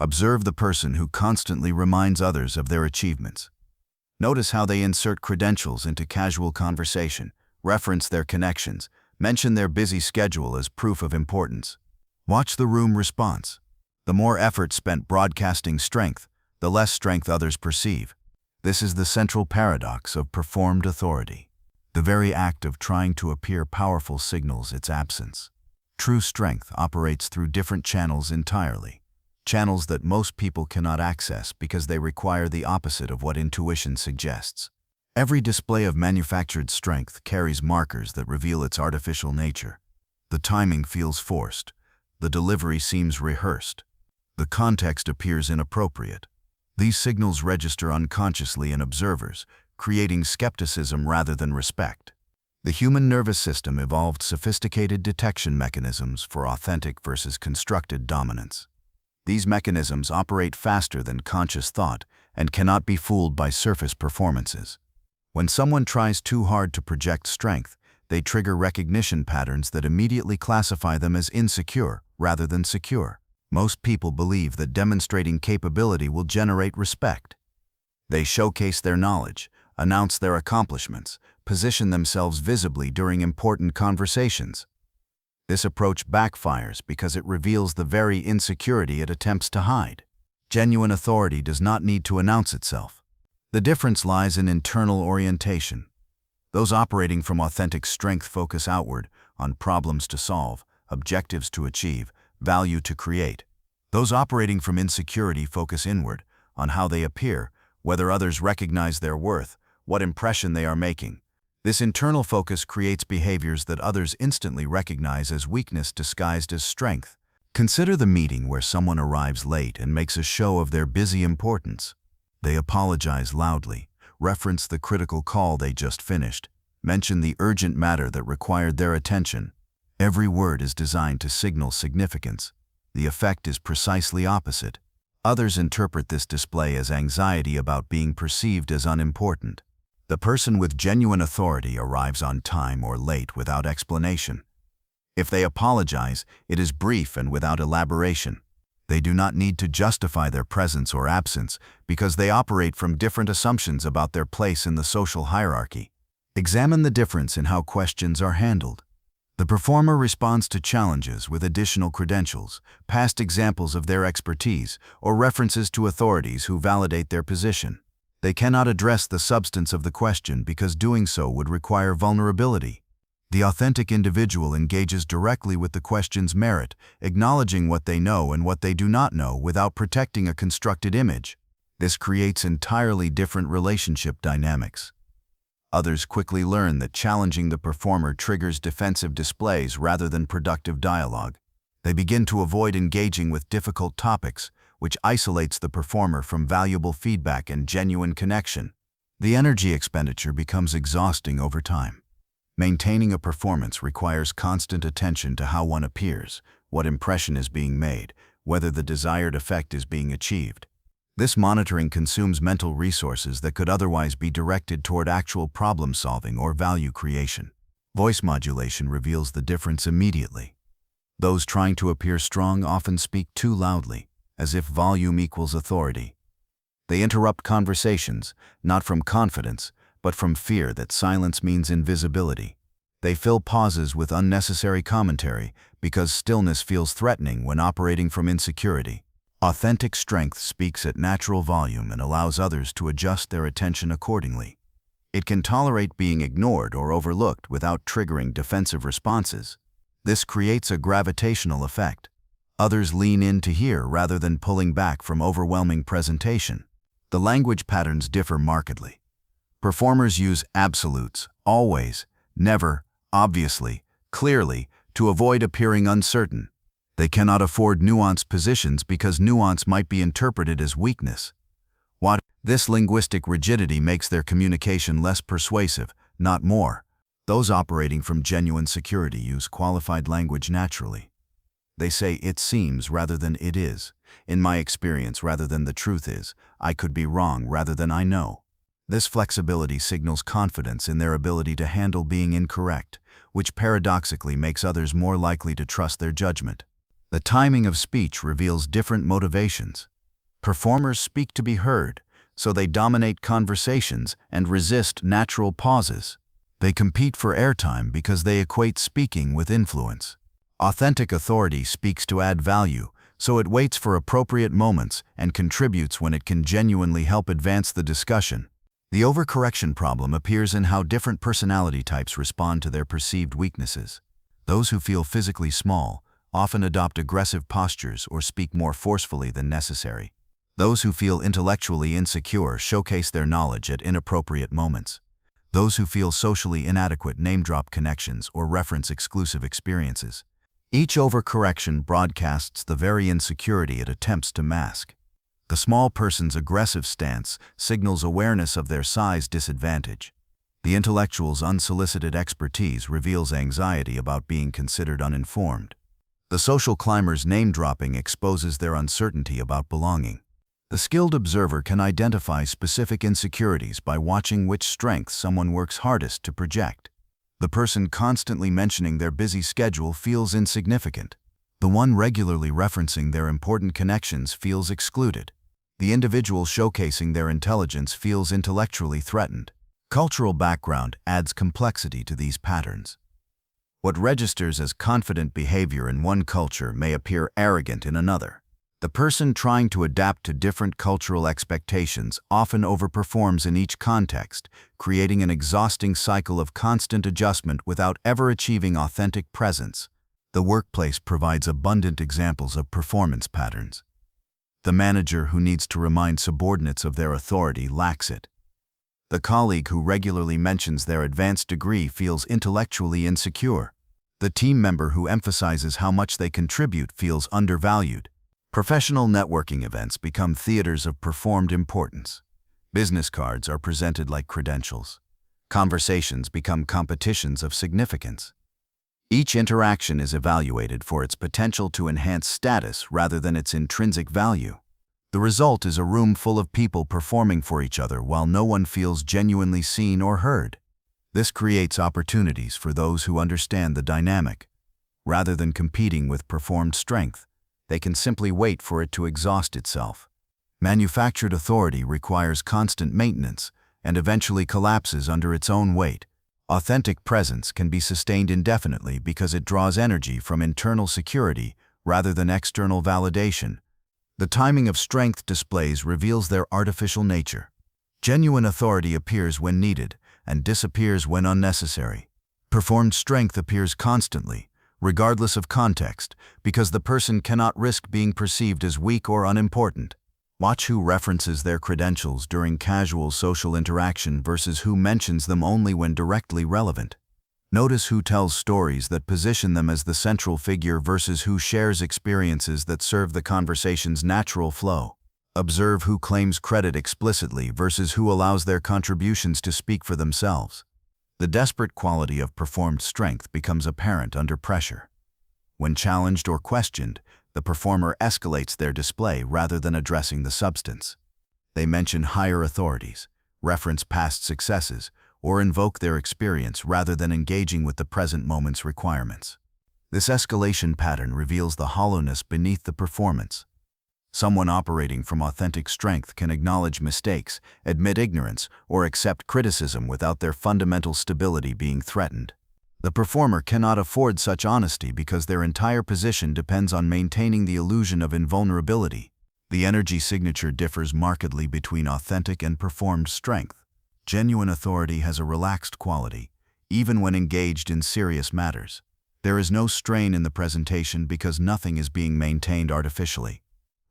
Observe the person who constantly reminds others of their achievements. Notice how they insert credentials into casual conversation, reference their connections, mention their busy schedule as proof of importance. Watch the room response. The more effort spent broadcasting strength, the less strength others perceive. This is the central paradox of performed authority. The very act of trying to appear powerful signals its absence. True strength operates through different channels entirely. Channels that most people cannot access because they require the opposite of what intuition suggests. Every display of manufactured strength carries markers that reveal its artificial nature. The timing feels forced. The delivery seems rehearsed. The context appears inappropriate. These signals register unconsciously in observers, creating skepticism rather than respect. The human nervous system evolved sophisticated detection mechanisms for authentic versus constructed dominance. These mechanisms operate faster than conscious thought and cannot be fooled by surface performances. When someone tries too hard to project strength, they trigger recognition patterns that immediately classify them as insecure rather than secure. Most people believe that demonstrating capability will generate respect. They showcase their knowledge, announce their accomplishments, position themselves visibly during important conversations. This approach backfires because it reveals the very insecurity it attempts to hide. Genuine authority does not need to announce itself. The difference lies in internal orientation. Those operating from authentic strength focus outward, on problems to solve, objectives to achieve, value to create. Those operating from insecurity focus inward, on how they appear, whether others recognize their worth, what impression they are making. This internal focus creates behaviors that others instantly recognize as weakness disguised as strength. Consider the meeting where someone arrives late and makes a show of their busy importance. They apologize loudly, reference the critical call they just finished, mention the urgent matter that required their attention. Every word is designed to signal significance. The effect is precisely opposite. Others interpret this display as anxiety about being perceived as unimportant. The person with genuine authority arrives on time or late without explanation. If they apologize, it is brief and without elaboration. They do not need to justify their presence or absence because they operate from different assumptions about their place in the social hierarchy. Examine the difference in how questions are handled. The performer responds to challenges with additional credentials, past examples of their expertise, or references to authorities who validate their position. They cannot address the substance of the question because doing so would require vulnerability. The authentic individual engages directly with the question's merit, acknowledging what they know and what they do not know without protecting a constructed image. This creates entirely different relationship dynamics. Others quickly learn that challenging the performer triggers defensive displays rather than productive dialogue. They begin to avoid engaging with difficult topics, which isolates the performer from valuable feedback and genuine connection. The energy expenditure becomes exhausting over time. Maintaining a performance requires constant attention to how one appears, what impression is being made, whether the desired effect is being achieved. This monitoring consumes mental resources that could otherwise be directed toward actual problem solving or value creation. Voice modulation reveals the difference immediately. Those trying to appear strong often speak too loudly, as if volume equals authority. They interrupt conversations, not from confidence, but from fear that silence means invisibility. They fill pauses with unnecessary commentary because stillness feels threatening when operating from insecurity. Authentic strength speaks at natural volume and allows others to adjust their attention accordingly. It can tolerate being ignored or overlooked without triggering defensive responses. This creates a gravitational effect. Others lean in to hear rather than pulling back from overwhelming presentation. The language patterns differ markedly. Performers use absolutes, always, never, obviously, clearly, to avoid appearing uncertain. They cannot afford nuanced positions because nuance might be interpreted as weakness. This linguistic rigidity makes their communication less persuasive, not more. Those operating from genuine security use qualified language naturally. They say it seems rather than it is, in my experience rather than the truth is, I could be wrong rather than I know. This flexibility signals confidence in their ability to handle being incorrect, which paradoxically makes others more likely to trust their judgment. The timing of speech reveals different motivations. Performers speak to be heard, so they dominate conversations and resist natural pauses. They compete for airtime because they equate speaking with influence. Authentic authority speaks to add value, so it waits for appropriate moments and contributes when it can genuinely help advance the discussion. The overcorrection problem appears in how different personality types respond to their perceived weaknesses. Those who feel physically small often adopt aggressive postures or speak more forcefully than necessary. Those who feel intellectually insecure showcase their knowledge at inappropriate moments. Those who feel socially inadequate name-drop connections or reference exclusive experiences. Each overcorrection broadcasts the very insecurity it attempts to mask. The small person's aggressive stance signals awareness of their size disadvantage. The intellectual's unsolicited expertise reveals anxiety about being considered uninformed. The social climber's name-dropping exposes their uncertainty about belonging. The skilled observer can identify specific insecurities by watching which strengths someone works hardest to project. The person constantly mentioning their busy schedule feels insignificant. The one regularly referencing their important connections feels excluded. The individual showcasing their intelligence feels intellectually threatened. Cultural background adds complexity to these patterns. What registers as confident behavior in one culture may appear arrogant in another. The person trying to adapt to different cultural expectations often overperforms in each context, creating an exhausting cycle of constant adjustment without ever achieving authentic presence. The workplace provides abundant examples of performance patterns. The manager who needs to remind subordinates of their authority lacks it. The colleague who regularly mentions their advanced degree feels intellectually insecure. The team member who emphasizes how much they contribute feels undervalued. Professional networking events become theaters of performed importance. Business cards are presented like credentials. Conversations become competitions of significance. Each interaction is evaluated for its potential to enhance status rather than its intrinsic value. The result is a room full of people performing for each other while no one feels genuinely seen or heard. This creates opportunities for those who understand the dynamic. Rather than competing with performed strength, they can simply wait for it to exhaust itself. Manufactured authority requires constant maintenance and eventually collapses under its own weight. Authentic presence can be sustained indefinitely because it draws energy from internal security rather than external validation. The timing of strength displays reveals their artificial nature. Genuine authority appears when needed and disappears when unnecessary. Performed strength appears constantly, regardless of context, because the person cannot risk being perceived as weak or unimportant. Watch who references their credentials during casual social interaction versus who mentions them only when directly relevant. Notice who tells stories that position them as the central figure versus who shares experiences that serve the conversation's natural flow. Observe who claims credit explicitly versus who allows their contributions to speak for themselves. The desperate quality of performed strength becomes apparent under pressure. When challenged or questioned, the performer escalates their display rather than addressing the substance. They mention higher authorities, reference past successes, or invoke their experience rather than engaging with the present moment's requirements. This escalation pattern reveals the hollowness beneath the performance. Someone operating from authentic strength can acknowledge mistakes, admit ignorance, or accept criticism without their fundamental stability being threatened. The performer cannot afford such honesty because their entire position depends on maintaining the illusion of invulnerability. The energy signature differs markedly between authentic and performed strength. Genuine authority has a relaxed quality, even when engaged in serious matters. There is no strain in the presentation because nothing is being maintained artificially.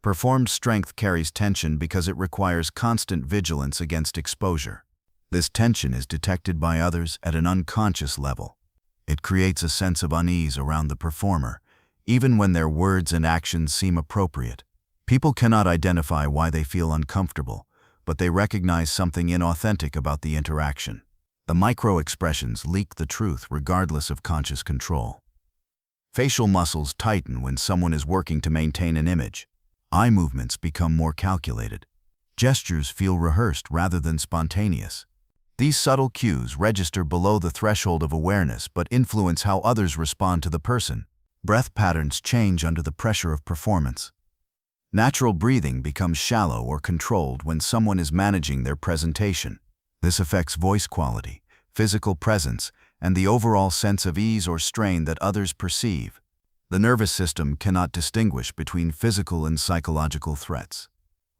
Performed strength carries tension because it requires constant vigilance against exposure. This tension is detected by others at an unconscious level. It creates a sense of unease around the performer, even when their words and actions seem appropriate. People cannot identify why they feel uncomfortable, but they recognize something inauthentic about the interaction. The micro-expressions leak the truth regardless of conscious control. Facial muscles tighten when someone is working to maintain an image. Eye movements become more calculated. Gestures feel rehearsed rather than spontaneous. These subtle cues register below the threshold of awareness but influence how others respond to the person. Breath patterns change under the pressure of performance. Natural breathing becomes shallow or controlled when someone is managing their presentation. This affects voice quality, physical presence, and the overall sense of ease or strain that others perceive. The nervous system cannot distinguish between physical and psychological threats.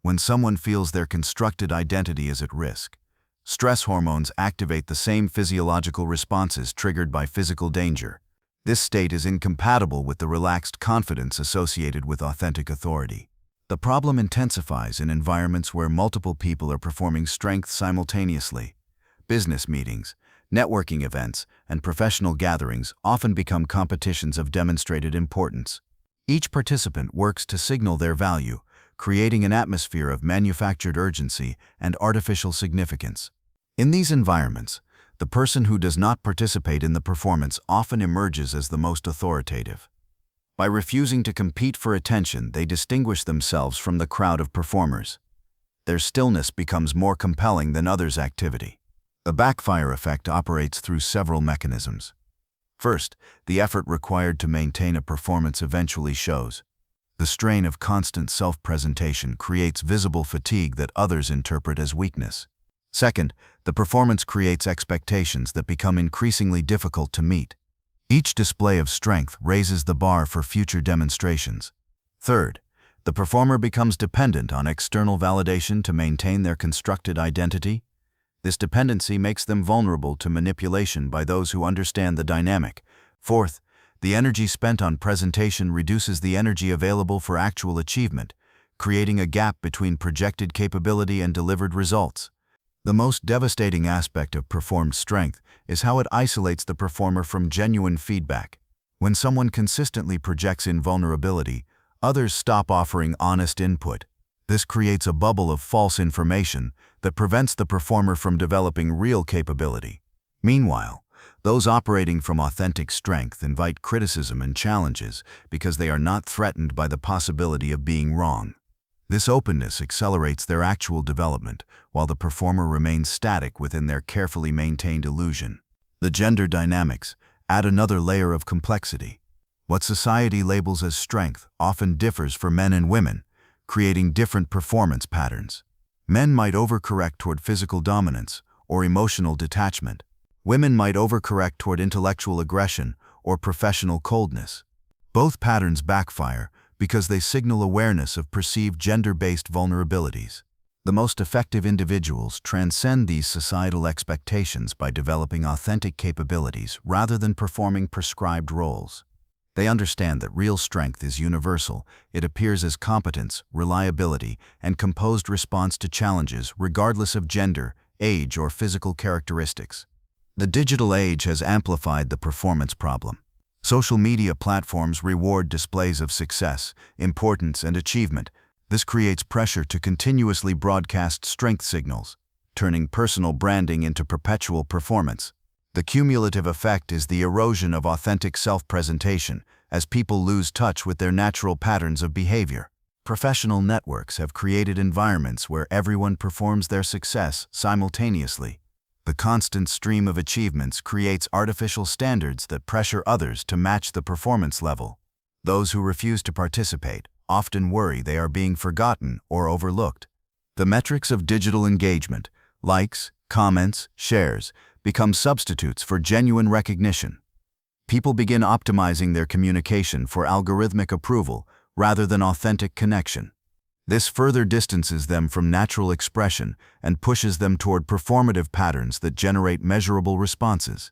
When someone feels their constructed identity is at risk, stress hormones activate the same physiological responses triggered by physical danger. This state is incompatible with the relaxed confidence associated with authentic authority. The problem intensifies in environments where multiple people are performing strength simultaneously. Business meetings, networking events, and professional gatherings often become competitions of demonstrated importance. Each participant works to signal their value, creating an atmosphere of manufactured urgency and artificial significance. In these environments, the person who does not participate in the performance often emerges as the most authoritative. By refusing to compete for attention, they distinguish themselves from the crowd of performers. Their stillness becomes more compelling than others' activity. The backfire effect operates through several mechanisms. First, the effort required to maintain a performance eventually shows. The strain of constant self-presentation creates visible fatigue that others interpret as weakness. Second, the performance creates expectations that become increasingly difficult to meet. Each display of strength raises the bar for future demonstrations. Third, the performer becomes dependent on external validation to maintain their constructed identity. This dependency makes them vulnerable to manipulation by those who understand the dynamic. Fourth, the energy spent on presentation reduces the energy available for actual achievement, creating a gap between projected capability and delivered results. The most devastating aspect of performed strength is how it isolates the performer from genuine feedback. When someone consistently projects invulnerability, others stop offering honest input. This creates a bubble of false information that prevents the performer from developing real capability. Meanwhile, those operating from authentic strength invite criticism and challenges because they are not threatened by the possibility of being wrong. This openness accelerates their actual development, while the performer remains static within their carefully maintained illusion. The gender dynamics add another layer of complexity. What society labels as strength often differs for men and women, creating different performance patterns. Men might overcorrect toward physical dominance or emotional detachment. Women might overcorrect toward intellectual aggression or professional coldness. Both patterns backfire because they signal awareness of perceived gender-based vulnerabilities. The most effective individuals transcend these societal expectations by developing authentic capabilities rather than performing prescribed roles. They understand that real strength is universal. It appears as competence, reliability, and composed response to challenges regardless of gender, age, or physical characteristics. The digital age has amplified the performance problem. Social media platforms reward displays of success, importance, and achievement. This creates pressure to continuously broadcast strength signals, turning personal branding into perpetual performance. The cumulative effect is the erosion of authentic self-presentation as people lose touch with their natural patterns of behavior. Professional networks have created environments where everyone performs their success simultaneously. The constant stream of achievements creates artificial standards that pressure others to match the performance level. Those who refuse to participate often worry they are being forgotten or overlooked. The metrics of digital engagement, likes, comments, shares, become substitutes for genuine recognition. People begin optimizing their communication for algorithmic approval rather than authentic connection. This further distances them from natural expression and pushes them toward performative patterns that generate measurable responses.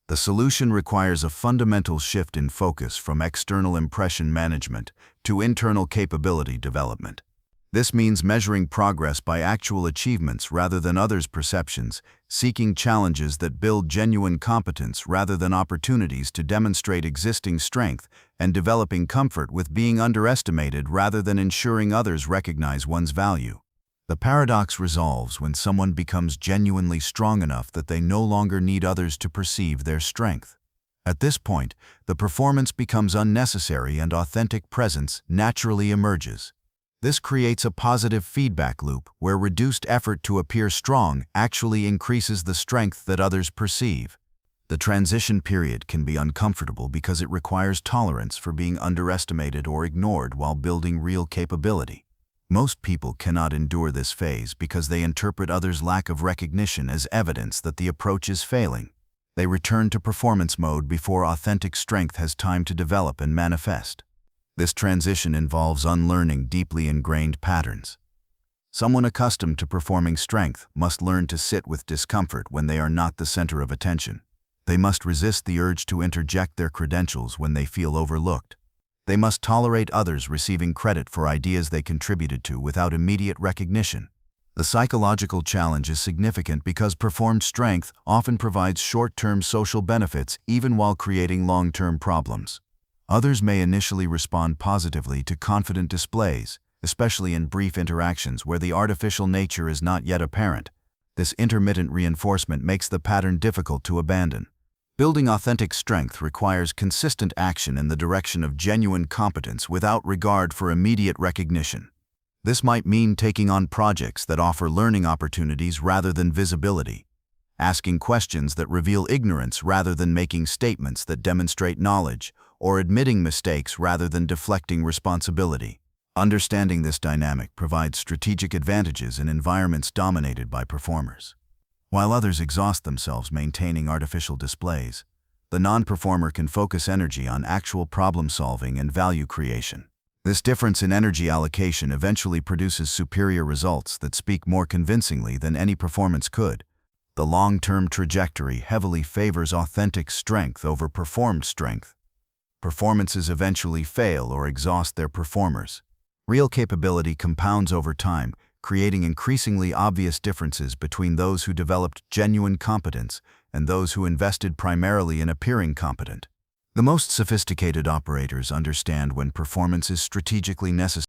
The solution requires a fundamental shift in focus from external impression management to internal capability development. This means measuring progress by actual achievements rather than others' perceptions, seeking challenges that build genuine competence rather than opportunities to demonstrate existing strength, and developing comfort with being underestimated rather than ensuring others recognize one's value. The paradox resolves when someone becomes genuinely strong enough that they no longer need others to perceive their strength. At this point, the performance becomes unnecessary and authentic presence naturally emerges. This creates a positive feedback loop where reduced effort to appear strong actually increases the strength that others perceive. The transition period can be uncomfortable because it requires tolerance for being underestimated or ignored while building real capability. Most people cannot endure this phase because they interpret others' lack of recognition as evidence that the approach is failing. They return to performance mode before authentic strength has time to develop and manifest. This transition involves unlearning deeply ingrained patterns. Someone accustomed to performing strength must learn to sit with discomfort when they are not the center of attention. They must resist the urge to interject their credentials when they feel overlooked. They must tolerate others receiving credit for ideas they contributed to without immediate recognition. The psychological challenge is significant because performed strength often provides short-term social benefits even while creating long-term problems. Others may initially respond positively to confident displays, especially in brief interactions where the artificial nature is not yet apparent. This intermittent reinforcement makes the pattern difficult to abandon. Building authentic strength requires consistent action in the direction of genuine competence without regard for immediate recognition. This might mean taking on projects that offer learning opportunities rather than visibility, asking questions that reveal ignorance rather than making statements that demonstrate knowledge, or admitting mistakes rather than deflecting responsibility. Understanding this dynamic provides strategic advantages in environments dominated by performers. While others exhaust themselves maintaining artificial displays, the non-performer can focus energy on actual problem-solving and value creation. This difference in energy allocation eventually produces superior results that speak more convincingly than any performance could. The long-term trajectory heavily favors authentic strength over performed strength. Performances eventually fail or exhaust their performers. Real capability compounds over time, creating increasingly obvious differences between those who developed genuine competence and those who invested primarily in appearing competent. The most sophisticated operators understand when performance is strategically necessary.